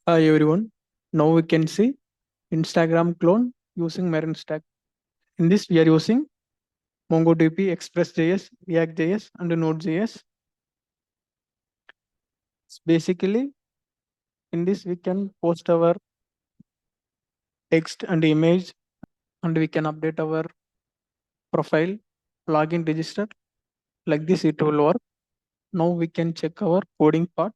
Hi everyone. Now we can see Instagram clone using MERN stack. In this, we are using MongoDB, Express.js, React.js, and Node.js. Basically, in this, we can post our text and image, and we can update our profile, login, register. Like this, it will work. Now we can check our coding part.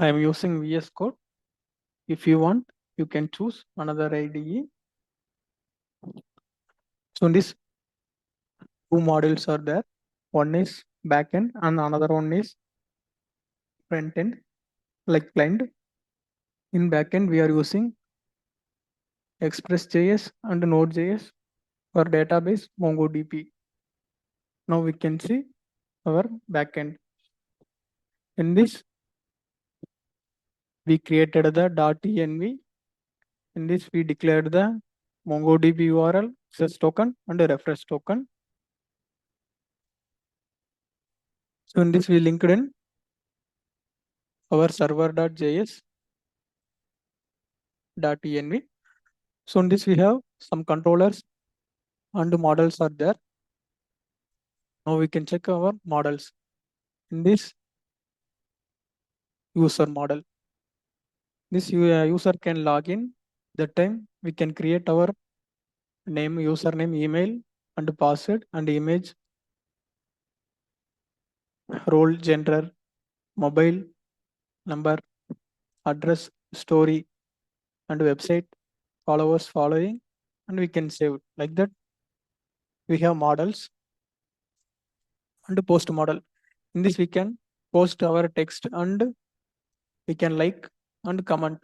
I am using VS Code. If you want, you can choose another IDE. So in this, two models are there. One is backend and another one is front end, like client. In backend, we are using Express.js and Node.js for database MongoDB. Now we can see our backend. In this, we created the .env. In this, we declared the MongoDB URL, access token, and a reference token. So in this, we linked in our server.js .env. So in this, we have some controllers and models are there. Now we can check our models. In this user model, this user can log in. That time we can create our name, username, email, and password, and image, role, gender, mobile number, address, story, and website, followers, following, and we can save it. Like that. We have models and post model. In this, we can post our text and we can like and comment.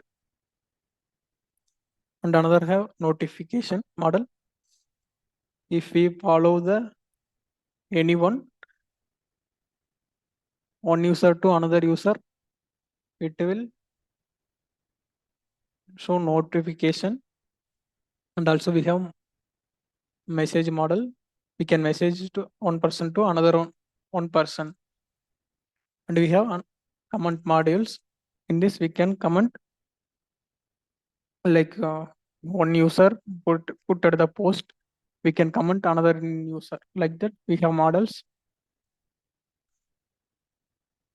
And another have notification model. If we follow the anyone, one user to another user, it will show notification. And also we have message model. We can message to one person to another one person. And we have comment modules. In this, we can comment like one user put at the post. We can comment another user. Like that, we have models.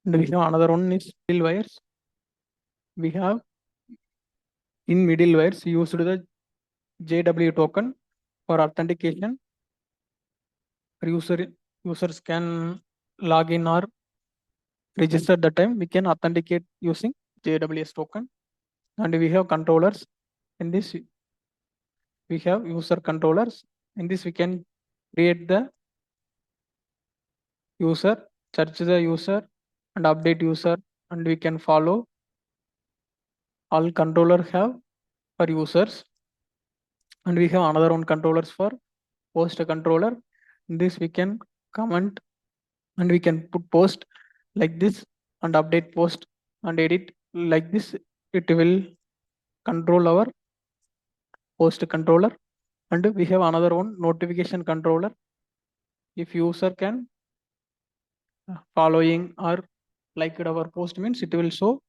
And we have another one is middlewares. We have in middlewares used the JW token for authentication. Users can log in or register the time. We can authenticate using JWS token. And we have controllers. In this, we have user controllers. In this, we can create the user, search the user, and update user, and we can follow. All controller have for users, and we have another one controllers for post controller. In this, we can comment and we can put post like this and update post and edit like this. It will control our post controller. And we have another one notification controller. If user can following or like our post means it will show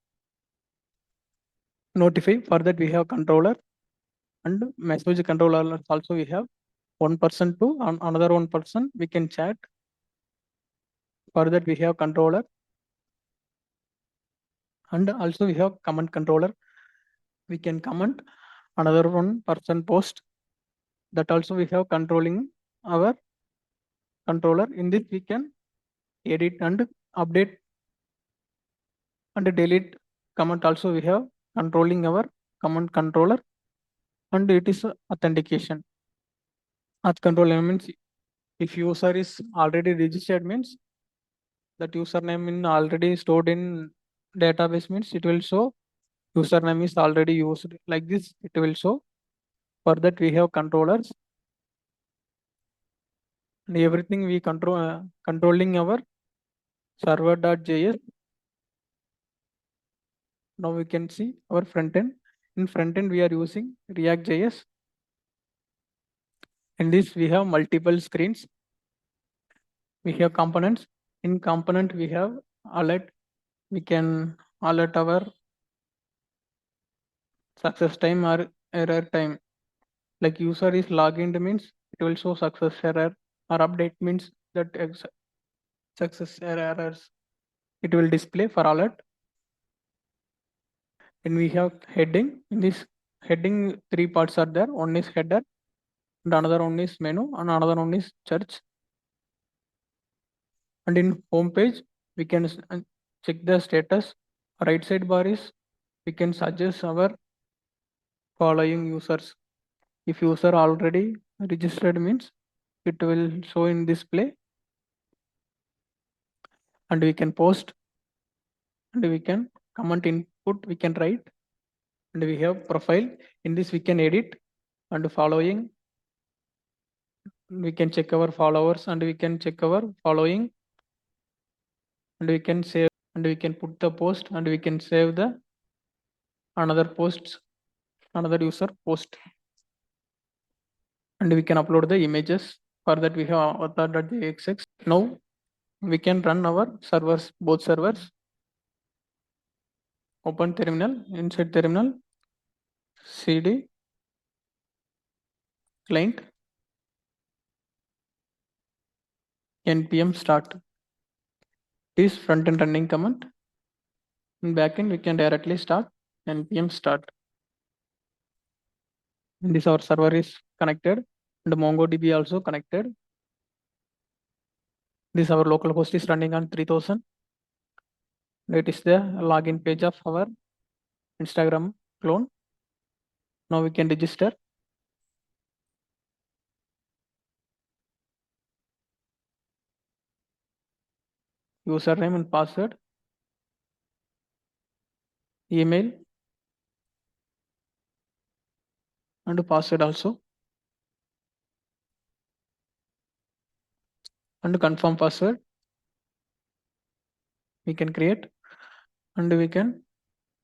notify. For that we have controller and message controller. Also we have one person to another one person we can chat. For that we have controller and also we have comment controller. We can comment another one person post. That also we have controlling our controller. In this we can edit and update and delete comment. Also we have controlling our comment controller, and it is authentication. Auth controller means if user is already registered means that username in already stored in database means it will show username is already used. Like this it will show. For that we have controllers and everything we controlling our server.js. Now we can see our front end. In front end we are using React.js. In this we have multiple screens. We have components. In component, we have alert. We can alert our success time or error time. Like user is logged means it will show success error, or update means that success errors it will display for alert. And we have heading. In this heading, three parts are there. One is header, and another one is menu, and another one is search. And in home page, we can check the status. Right side bar is we can suggest our following users. If user already registered means it will show in display, and we can post, and we can comment input, we can write, and we have profile. In this we can edit, and following we can check our followers, and we can check our following, and we can save, and we can put the post, and we can save the another posts, another user post, and we can upload the images. For that we have avatar.jxx. Now we can run our servers, both servers. Open terminal, inside terminal, cd client npm start. This front end running command. In backend we can directly start npm start. And this our server is connected, and MongoDB also connected. This our local host is running on 3000. It is the login page of our Instagram clone. Now we can register. Username and password, email, and password also, and confirm password we can create, and we can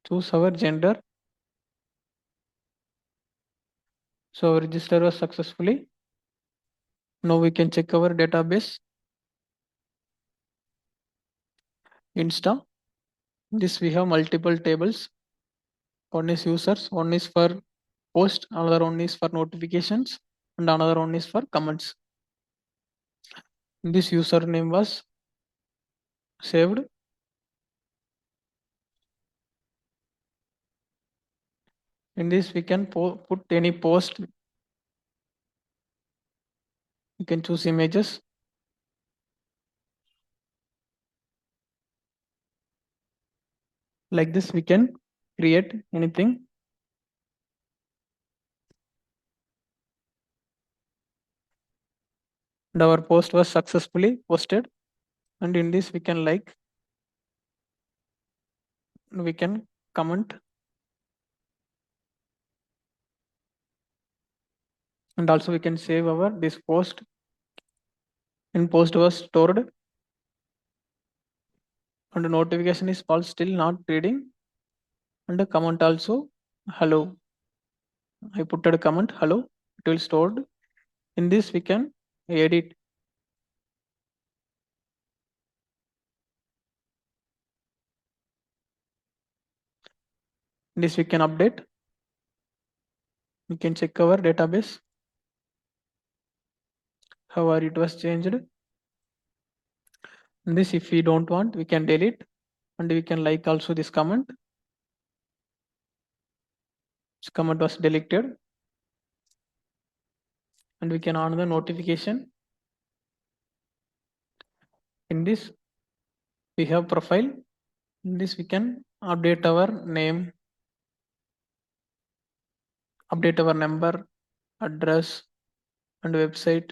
choose our gender. So register was successfully. Now we can check our database Insta. This we have multiple tables. One is users, one is for post, another one is for notifications, and another one is for comments. This username was saved. In this we can put any post. You can choose images. Like this we can create anything. And our post was successfully posted. And in this we can like, we can comment, and also we can save our this post. In post was stored, and the notification is false, still not reading. And the comment also hello. I put a comment hello, it will stored. In this we can edit. In this we can update. We can check our database. However, it was changed. In this, if we don't want, we can delete, and we can like also this comment. This comment was deleted, and we can on the notification. In this, we have profile. In this, we can update our name, update our number, address, and website.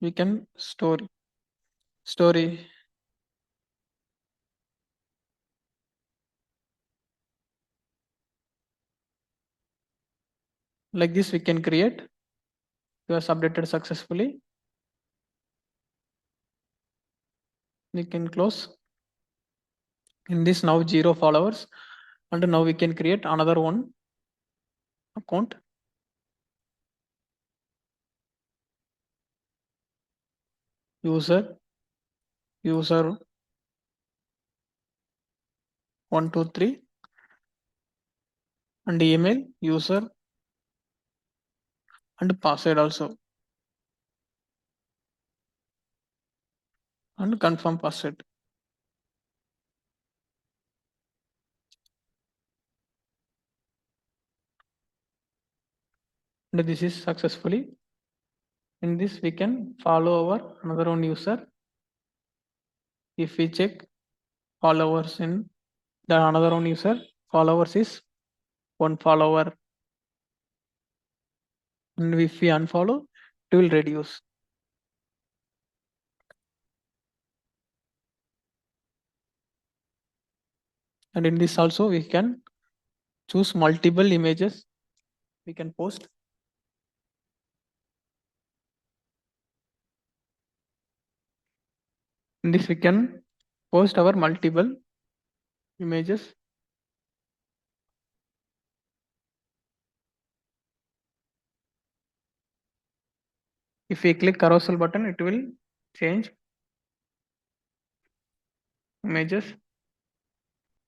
We can story. Like this, we can create. It was updated successfully. We can close. In this now 0 followers, and now we can create another one account. User, user 123 and email user and password also and confirm password. And this is successfully. In this we can follow our another one user. If we check followers in the another one user, followers is one follower, and if we unfollow it will reduce. And in this also we can choose multiple images we can post. In this we can post our multiple images. If we click carousel button, it will change images.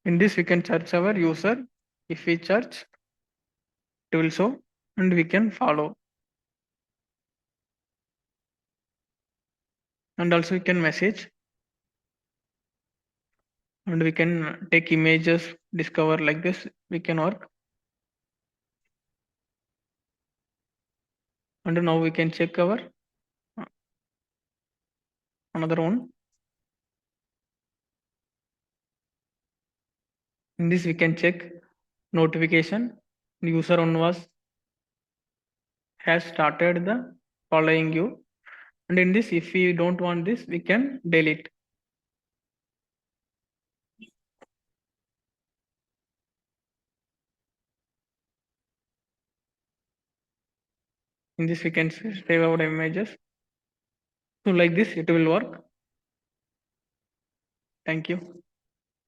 In this we can search our user. If we search, it will show and we can follow. And also we can message and we can take images, discover like this we can work. And now we can check our another one. In this we can check notification. User one was has started the following you. And in this, if we don't want this, we can delete. In this, we can save our images. So like this, it will work. Thank you.